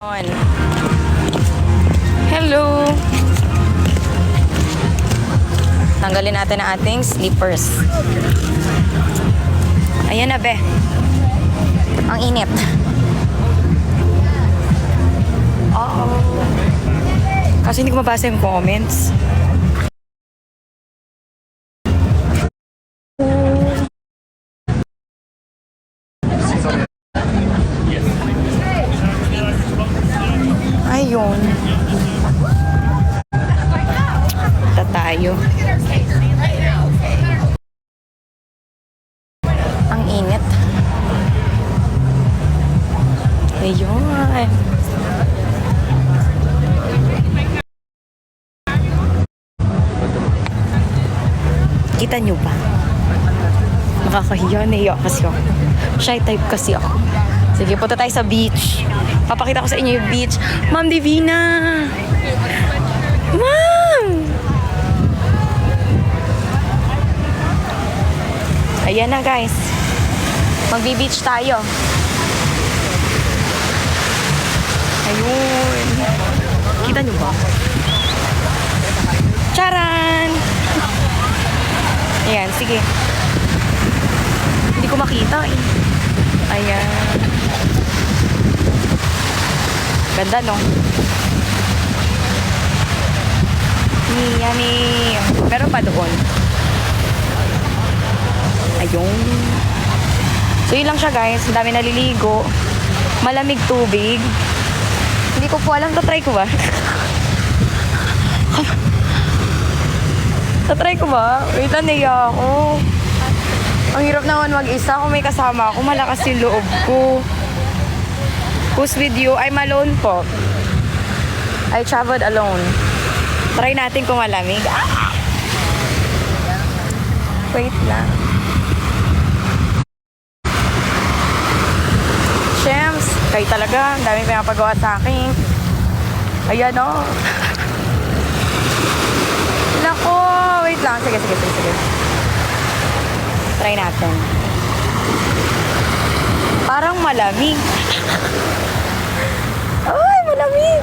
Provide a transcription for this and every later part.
On. Hello! Tanggalin natin ang ating slippers. Ayan na, be. Ang init. Oh. Kasi hindi ko mabasa yung comments. Ayun. Tayo. Ang init. Ayun. Kita nyo ba? Nakakahiya, naiyak kasi ako. Shy type kasi ako. Sige, punta tayo sa beach. Papakita ko sa inyo yung beach. Ma'am Divina! Ma'am! Ayan na, guys. Magbi-beach tayo. Ayun. Kita nyo ba? Charan! Ayan, sige. Hindi ko makita eh. Ayan. Ganda, no? Yummy. Meron pa doon. Ayun. So, yun lang siya, guys. Ang dami naliligo. Malamig tubig. Hindi ko po alam. Tatry ko ba? Tatry ko ba? Wait, naiya ako. Ang hirap naman mag-isa. Kung may kasama ako, malakas yung loob ko. Who's with you? I'm alone po. I traveled alone. Try natin kung malamig. Ah! Wait lang. Shems, kayo talaga. Ang dami pinapagawa sa akin. Ayan o. Nako, wait lang. Sige. Try natin. Parang malamig. Ay, malamig.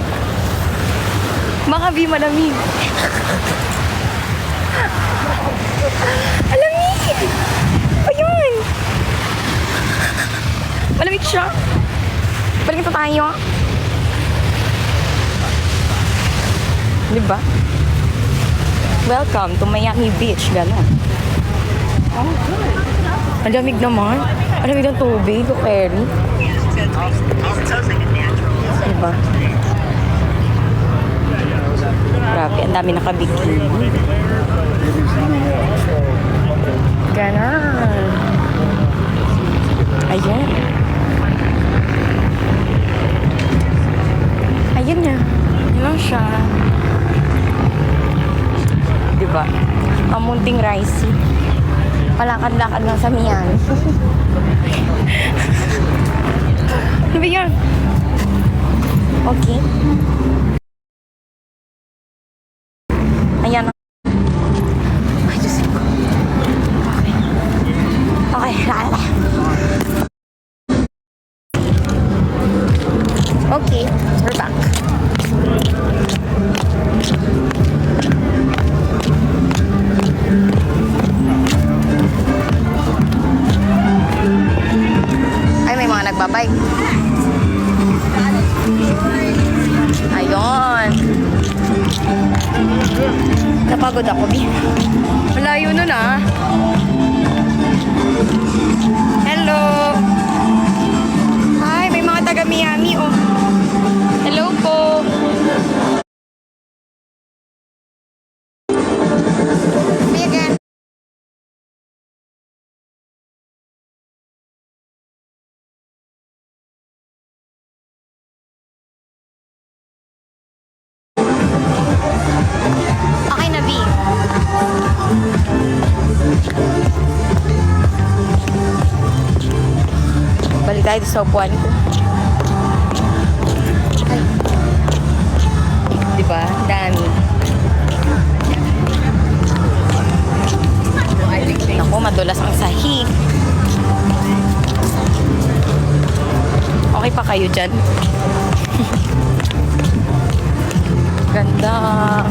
Makabi malamig. Malamig. Ayun. Malamig siya. Balik pa tayo. Diba? Welcome to Miami Beach. Ganon. Oh, good. Ang lamig naman. Ang lamig ng tubig. Okay. Diba? Grabe, ang dami nakabikini. Ganon. Ayan. Ayan na. Yun lang siya. Diba? Ang munting rice. Palakad-lakad lang sa Miami. Ano ba yan? Okay. Ayan. Ay, Diyos ko. Okay. Okay. We're back. Ay, may mga nagbabike. Ayun. Napagod ako, Bi. Malayo nun, ah. Hello. Hi, may mga taga Miami, oh. Hello po. Me again. Okay na, B. Balik tayo sa upuan ko. Diba? Dami. Naku, madulas ang sahig. Okay pa kayo dyan? ganda.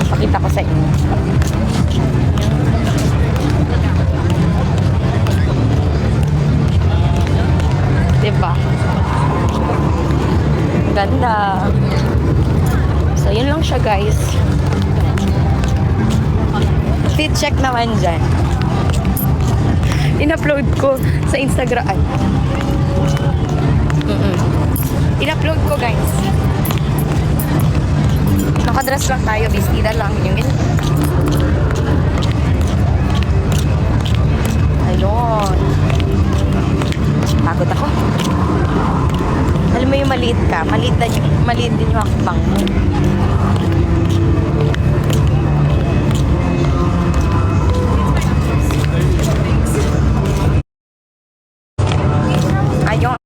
Pakita ko sa inyo. Diba? Ganda. So, yun lang siya, guys. Fit check naman dyan. In-upload ko sa Instagram. In-upload ko, guys. Nakadress lang tayo. Bestida lang. Yung ayun. Pagod ako. Alam mo yung maliit ka. Maliit din yung hakbang mo. Ayun.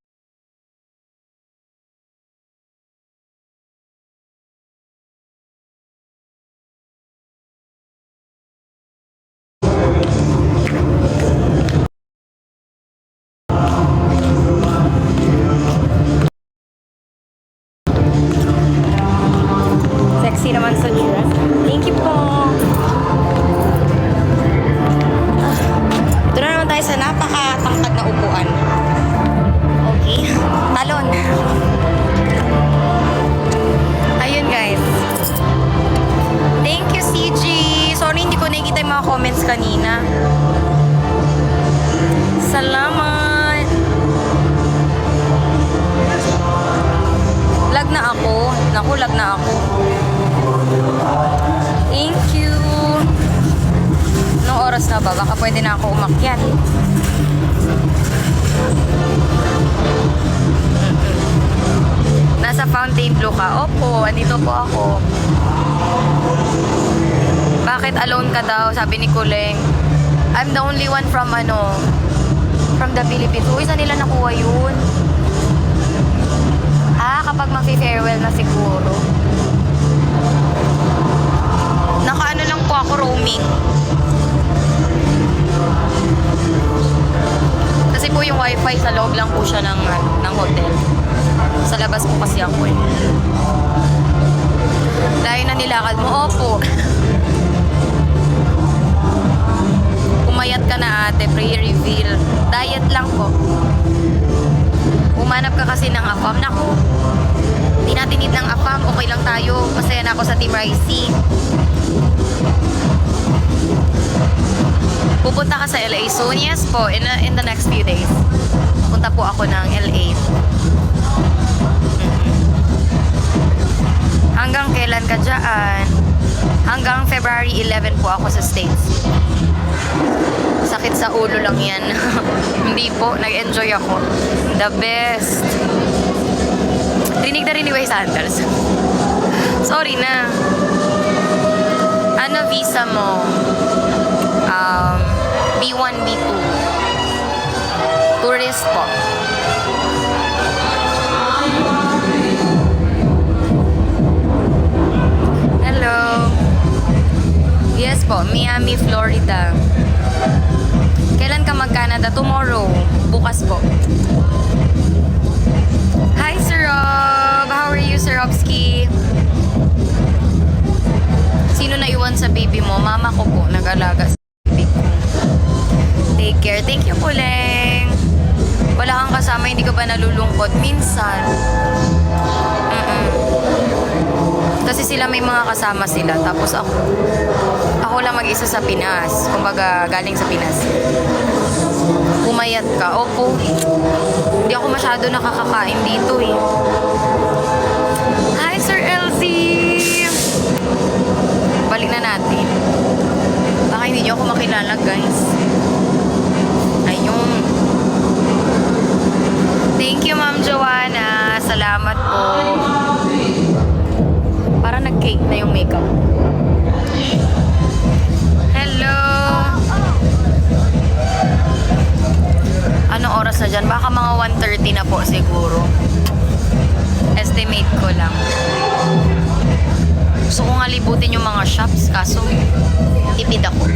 Sexy naman sa dress. Thank you po. Ito na naman tayo sa napakatangkad na upuan. Okay. Talon. Ayun, guys. Thank you, CG. Sorry, hindi ko nakikita yung mga comments kanina. Salamat. Lag na ako. Naku, lag na ako. Thank you. Anong oras na ba? Baka pwede na ako umakyat. Nasa Fontainebleau ka? Opo, andito po ako. Bakit alone ka daw? Sabi ni Kuleng. I'm the only one from the Philippines. Uy, saan nila nakuha yun? Kapag mag-farewell na siguro. Naka-ano lang po ako, roaming. Kasi po yung wifi sa loob lang po siya ng hotel. Sa labas po kasi ako eh. Dahil na nilakad mo, opo. Umayat ka na ate, pre-reveal. Diet lang po. Umanap ka kasi ng AFAM. Naku, hindi natin need ng AFAM. Okay lang tayo. Masaya na ako sa Team Ricey. Pupunta ka sa LA soon? Yes po, in the next few days. Punta po ako ng LA. Hanggang kailan ka dyan? Hanggang February 11 po ako sa States. Sakit sa ulo lang yan. Hindi po, nag-enjoy ako. The best. Rinig na rin ni Wes Sanders. Sorry na. Ano visa mo? B1, B2. Tourist po. Hello. Yes po, Miami, Florida. Kailan ka mag-Canada? Tomorrow. Bukas po. Hi, Sir Rob. How are you, Sir Robski? Sino na iwan sa baby mo? Mama ko po, nag-alaga sa baby ko. Take care. Thank you, Kuleng. Wala kang kasama, hindi ka ba nalulungkot? Minsan. Kasi sila may mga kasama sila. Tapos ako lang mag-isa sa Pinas. Kumbaga, galing sa Pinas. Umayat ka. Opo. Hindi ako masyado nakakakain dito eh. Hi, Sir LZ! Balik na natin. Baka hindi niyo ako makilala, guys. Ayun. Thank you, Ma'am Joanna. Salamat po. Parang nag-cake na yung makeup. Hello! Anong oras na dyan? Baka mga 1:30 na po siguro. Estimate ko lang. Gusto ko nga libutin yung mga shops, kaso tipid ako.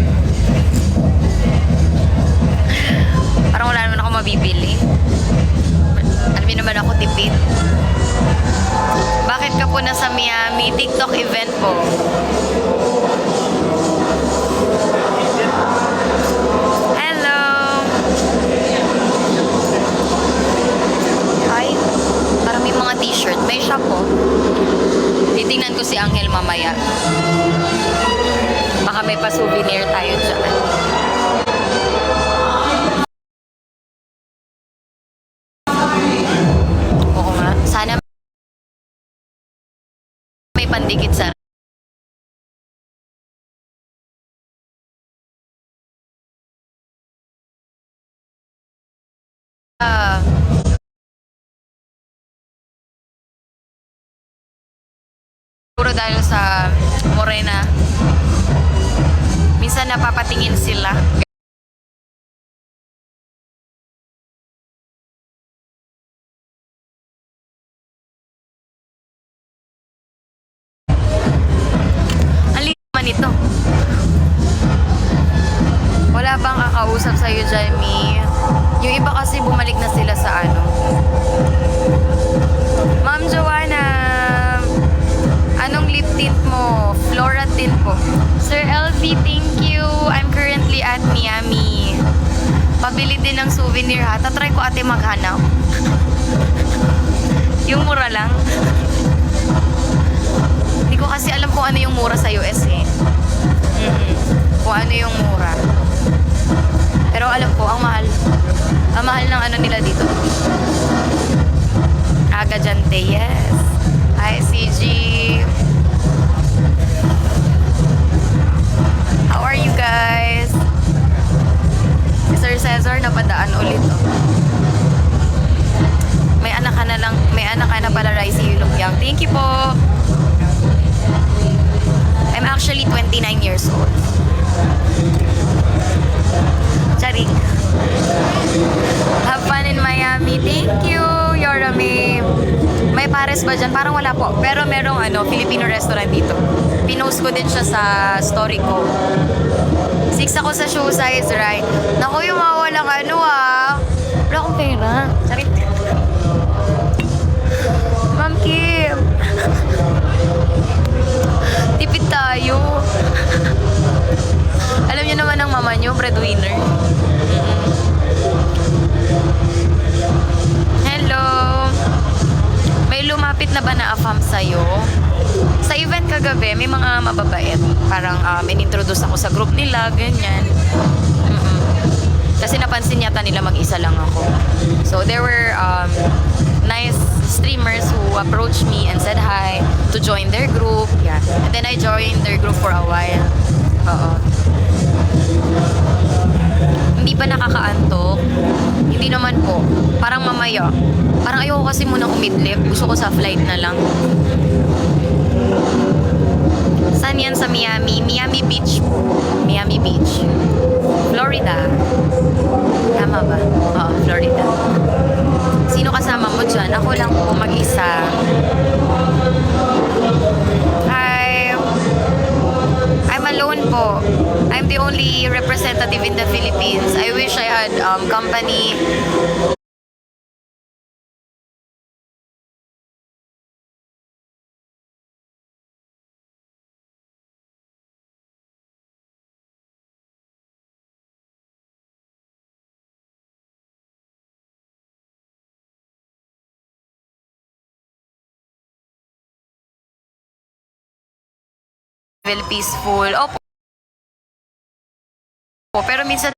Parang wala naman ako mabibili. Alam niyo naman ako tipid. Bakit ka po nasa Miami? TikTok event po. Hello! Ay, parang may mga t-shirt. May shop po. Titingnan ko si Angel mamaya. Baka may pa-souvenir tayo dyan. Oo nga. Sana may pandikit sa Ah, puro dahil sa morena. Minsan napapatingin sila. Ang liit naman ito. Wala bang kakausap sa'yo, Jamie? Yung iba kasi bumalik na sila sa ano. Ma'am Joanna, anong lip tint mo? Flora tint po. Sir LV, thank you. I'm currently at Miami. Pabili din ng souvenir ha. Tatry ko ate maghanap. Yung mura lang. Hindi ko kasi alam kung ano yung mura sa US eh. Kung ano yung mura. Pero alam ko, ang mahal. Ang mahal ng ano nila dito. Agajante, yes. Hi, CG. How are you guys? Si Sir Cesar napadaan ulit. Oh. May anak ka na lang, may anak ka na pala, Raisi Yulumyang. Thank you po. I'm actually 29 years old. Charing. Have fun in Miami. Thank you, Yorame. May pares ba dyan? Parang wala po. Pero merong Filipino restaurant dito. Pinost ko din siya sa story ko. 6 ako sa shoe size, right? Naku, yung mga walang wala akong pera. Charing. Ma'am Kim. Tipid tayo. Alam niyo naman ang mama niyo, breadwinner. Hello. May lumapit na ba na afam sa'yo? Sa event kagabi, may mga mababait. Parang in-introduce ako sa group nila, ganyan. Kasi napansin yata nila mag-isa lang ako. So there were nice streamers who approached me and said hi to join their group. Yeah. And then I joined their group for a while. Oo. Hindi ba nakakaantok? Hindi naman po. Parang mamaya. Parang ayoko kasi muna umidlip. Gusto ko sa flight na lang. Saan yan sa Miami? Miami Beach. Miami Beach. Florida. Tama ba? Oo, Florida. Sino kasama mo dyan? Ako lang po mag-isa. Hi. I'm alone po. I'm the only representative in the Philippines. I wish I had company. Well, peaceful. Opo. Pero minsan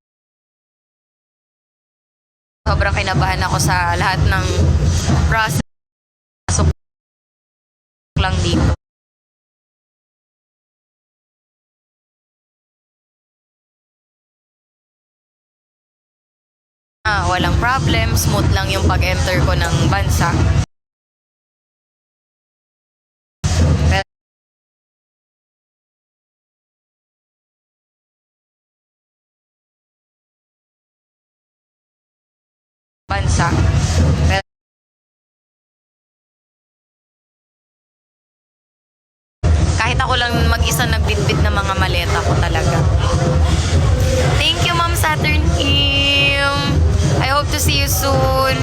sobrang kinabahan ako sa lahat ng process lang dito. Walang problem, smooth lang yung pag-enter ko ng bansa. Pero kahit ako lang mag-isa nagbitbit ng mga maleta ko talaga. Thank you, Ma'am Saturn Kim. I hope to see you soon.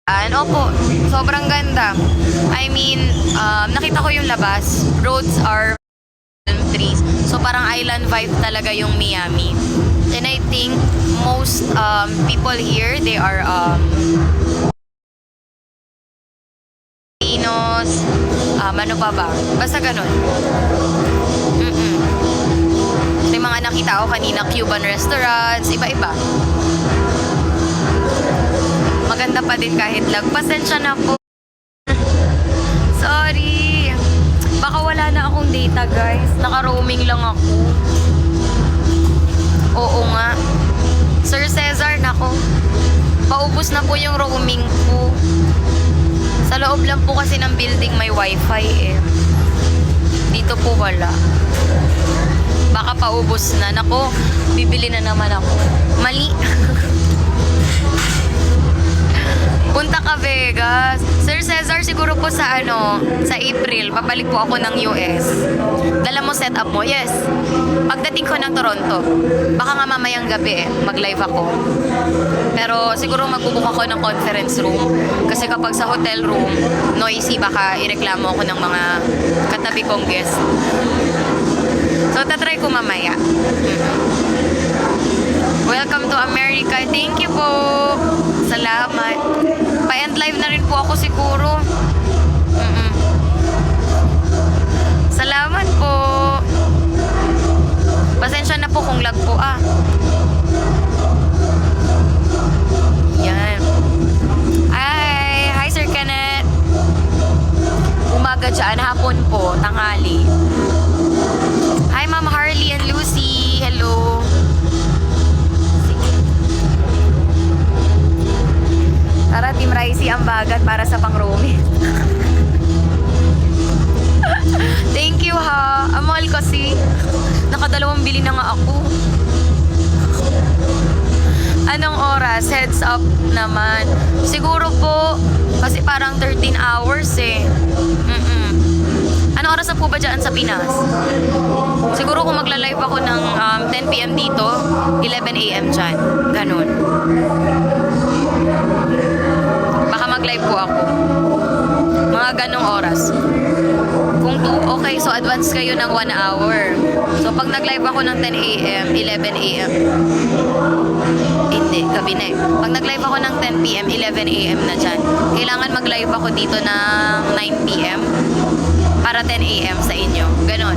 Opo, sobrang ganda. I mean, nakita ko yung labas. Roads are palm trees. So parang island vibe talaga yung Miami. And I think most people here, they are Filipinos, ano pa ba? Basta ganun. Mm-mm. May mga nakita ko kanina, Cuban restaurants, iba-iba. Maganda pa din kahit lag. Pasensya na po. Sorry. Baka wala na akong data, guys. Naka-roaming lang ako. Oo nga. Sir Cesar, nako. Paubos na po yung roaming ko. Sa loob lang po kasi ng building may wifi eh. Dito po wala. Baka paubos na. Nako, bibili na naman ako. Mali. Punta ka Vegas. Sir Cesar, siguro po sa sa April, babalik po ako ng US. Dala mo setup mo? Yes. Pagdating ko ng Toronto, baka nga mamayang gabi mag-live ako. Pero siguro magbubook ako ng conference room. Kasi kapag sa hotel room, noisy, baka ireklamo ako ng mga katabi kong guest. So, tatry ko mamaya. Welcome to America. Thank you po. Salamat. Pa-end live na rin po ako siguro. Salamat po. Pasensya na po kung lag po Yan. Hi Sir Kenneth. Umaga dyan, hapon po, tanghali. Hi Ma'am Harley and Lucy. Hello. Tara, Team Ricey ang bagat para sa pang-roaming. Thank you ha. Amol kasi. Nakadalawang bili na nga ako. Anong oras? Heads up naman. Siguro po, kasi parang 13 hours eh. Anong oras na po ba dyan sa Pinas? Siguro kung magla-live ako ng 10 PM dito, 11 AM dyan. Ganun. Baka mag-live po ako. Mga ganong oras. Kung okay, so advance kayo ng 1 hour. So pag nag-live ako ng 10 AM, 11 AM. Hindi, gabi na eh. Pag nag-live ako ng 10 PM, 11 AM na dyan. Kailangan mag-live ako dito ng 9 PM para 10 AM sa inyo. Ganon.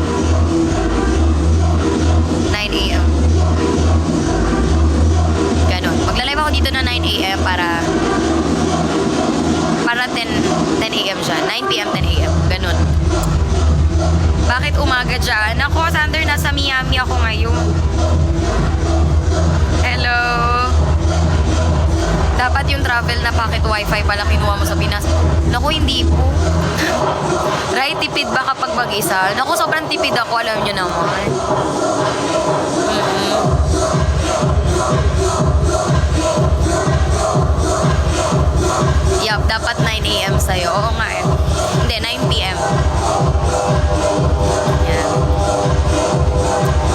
9 AM. Ganon. Magla-live ako dito na 9 AM para 10 AM siya. 9 PM, 10 AM. Ganon. Bakit umaga dyan? Ako, Sander, nasa Miami ako ngayon. Hello. Dapat yung travel na packet wifi pala kinuha mo sa Pinas. Naku, hindi po. Right, tipid ba kapag mag-isa? Naku, sobrang tipid ako, alam nyo naman. Yup, dapat 9 AM sa'yo. Oo nga eh. Hindi, 9 PM. Yan.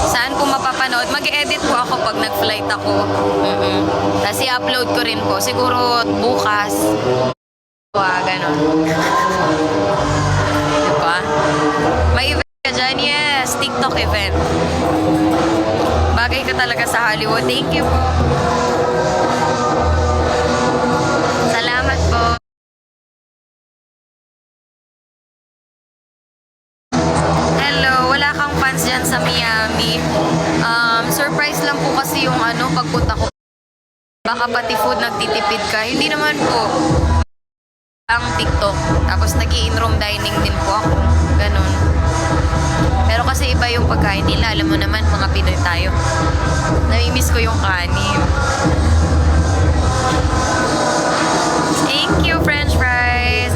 Saan po mapapanood? Mag-edit po ako pag nag-flight ako. Tapos i-upload ko rin po. Siguro bukas. Ganon. Diba? May event ka dyan? Yes, TikTok event. Bagay ka talaga sa Hollywood. Thank you po. Salamat po. Hello, wala kang fans dyan sa Miami. Surprise lang po kasi yung pagpunta ko. Baka pati food nagtitipid ka. Hindi naman po. Ang TikTok. Tapos nag-i-in-room dining din po ako. Ganon. Pero kasi iba yung pagkain nila. Alam mo naman, mga Pinoy tayo. Namimiss ko yung kanin. Thank you, French fries.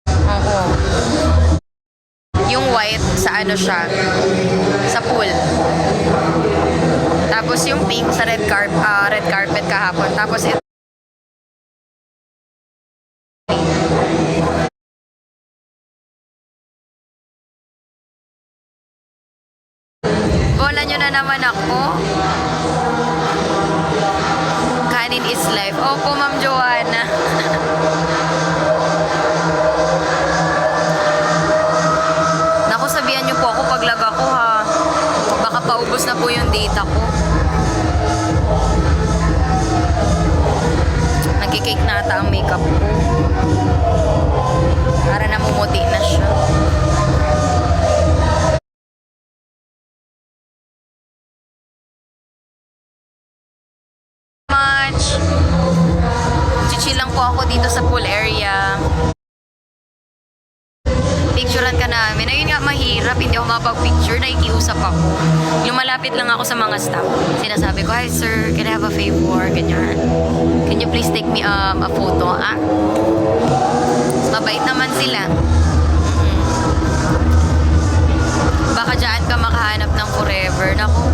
Oo. Yung white sa siya, sa pool. Tapos yung pink sa red carpet kahapon. Tapos ito Bola nyo na naman ako. Kanin is life. Opo, Ma'am Joanna. Naku, sabihan nyo po ako pag lag ako ha. Baka paubos na po yung data ko. Nagkikake na ata ang makeup ko. Para namumuti na siya. Chill lang po ako dito sa pool area. Picturean ka namin. Ayun nga, mahirap. Hindi ako mapag-picture. Nakikiusap ako. Lumalapit lang ako sa mga staff. Sinasabi ko, "Hi sir, can I have a favor?" Ganyan. "Can you please take me a photo?" Mabait naman sila. Baka dyan ka makahanap ng forever. Naku,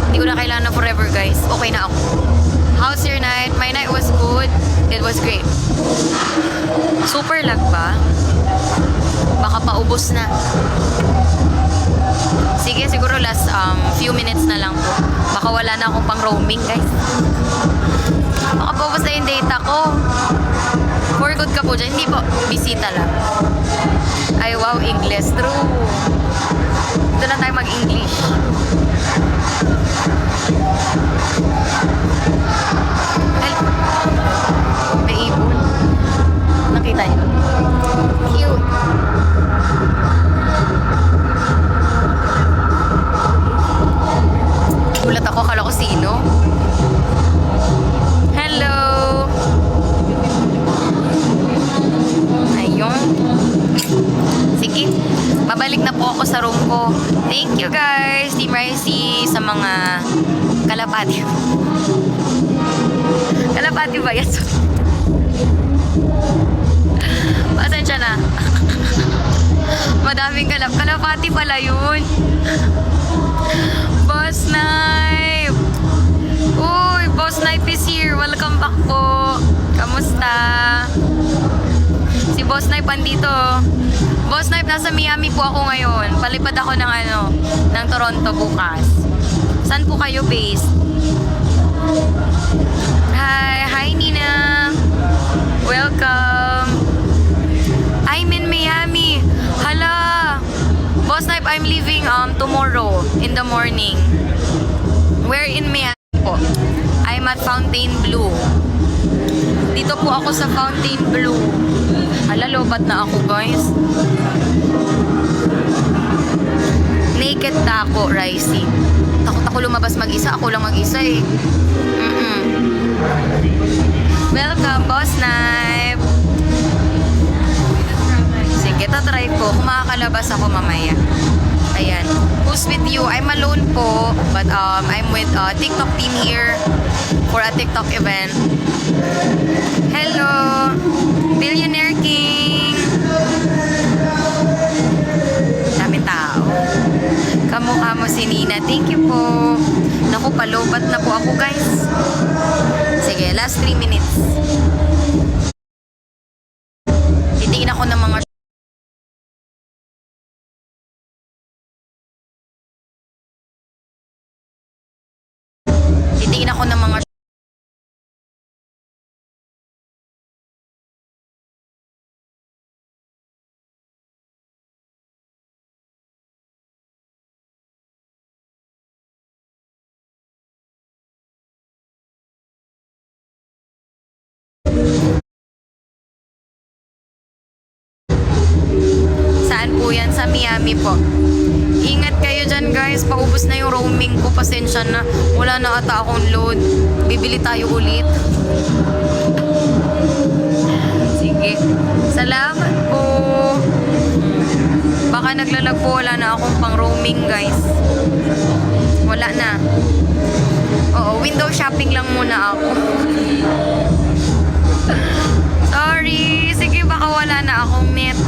hindi ko na kailangan ng forever guys. Okay na ako. How's your night? My night was good. It was great. Super lag ba? Baka paubos na. Sige, siguro last few minutes na lang po. Baka wala na akong pang roaming guys. Baka paubos na yung data ko. For good ka po dyan. Hindi po. Bisita lang. Ay wow, English. True. Ito na tayo mag-English. May ibon. Nakita niyo? Cute. Gulat ako, akala ko sino. Hello. Ayun. Sige. Babalik na po ako sa room ko. Thank you guys, Team Ricey, sa mga kalapati. Kalapati ba? Yes. Pasensya na. Madaming kalapati pala yun. Boss Knife. Uy, Boss Knife is here. Welcome back po. Kamusta? Si Boss Knife andito. Boss Knife, nasa Miami po ako ngayon. Palipad ako ng Toronto bukas. Saan po kayo based? Hi Nina. Welcome. I'm in Miami. Hala. Boss Knife, I'm leaving tomorrow in the morning. Where in Miami po? I'm at Fontainebleau. Dito po ako sa Fontainebleau. Hala, lobat na ako guys. Naked taco, Ricey. Takot ako lumabas mag-isa. Ako lang mag-isa eh. Welcome, Boss Knife. Sige, tatry ko. Kung makakalabas ako mamaya. Ayan. Who's with you? I'm alone po. But I'm with TikTok team here for a TikTok event. Hello. Billionaire King. Daming tao. Kamukha mo si Nina. Thank you po. Naku, palobat na po ako guys. Sige, last 3 minutes. Titingin ako ng mga Saan po yan? Sa Miami po. Ingat kayo dyan guys. Paubos na yung roaming ko. Pasensya na. Wala na ata akong load. Bibili tayo ulit. Sige. Salamat po. Baka naglalag po. Wala na akong pang roaming guys. Wala na. Oo, window shopping lang muna ako. Sorry. Sige, baka wala na akong net.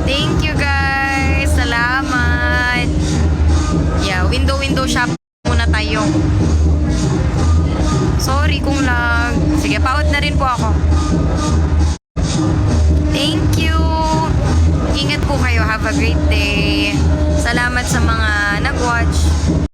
Thank you guys. Salamat. Yeah, window shopping muna tayo. Sorry kung lag. Sige, paut na rin po ako. Thank you. Ingat po kayo. Have a great day. Salamat sa mga mag-watch.